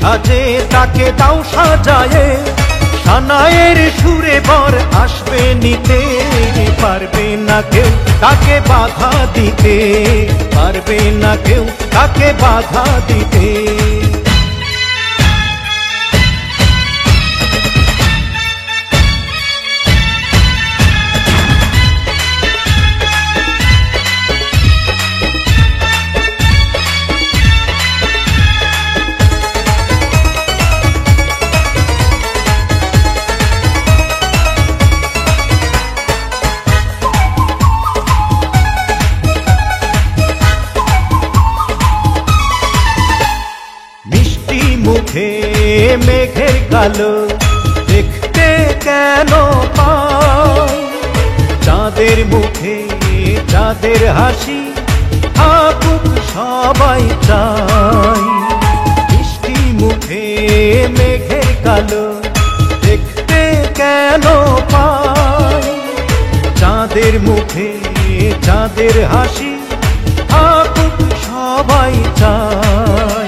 সাজে তাকে দাও সাজায়ে, সানায়ের সুরে বর আসবে নিতে। পারবে না কেউ তাকে বাধা দিতে, পারবে না কেউ তাকে বাধা দিতে। মুখে মেঘের কালো দেখতে কেন পাই, চাঁদের মুখে চাঁদের হাসি থাকুক সবাই চাই। মিষ্টি মুখে মেঘের কালো দেখতে কেন পাই, চাঁদের মুখে চাঁদের হাসি থাকুক সবাই চাই।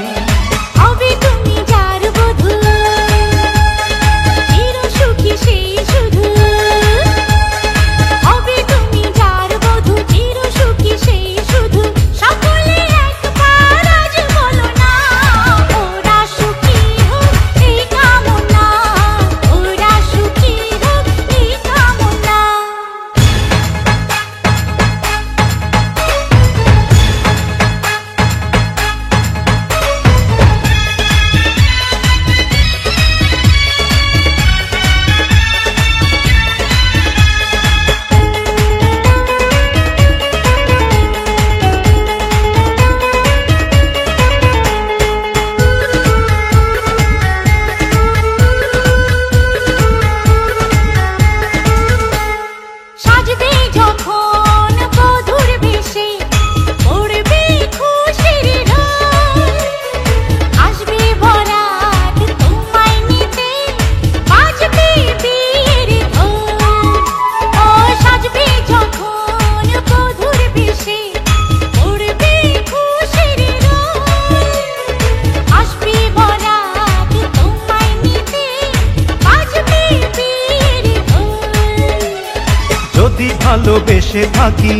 যদি ভালোবেসে থাকি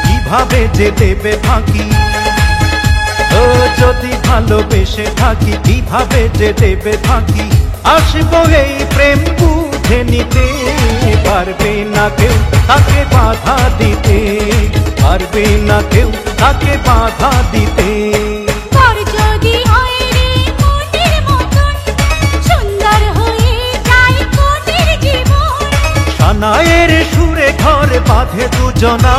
কিভাবে যে দেবে ফাঁকি, ও যদি ভালোবেসে থাকি কিভাবে যে দেবে ফাঁকি। আসবো এই প্রেম বুঝে নিতে, পারবে না কেউ তাকে বাধা দিতে, পারবে না কেউ তাকে বাধা দিতে। সানায়ের সুরে ঘর বাঁধে দুজনা।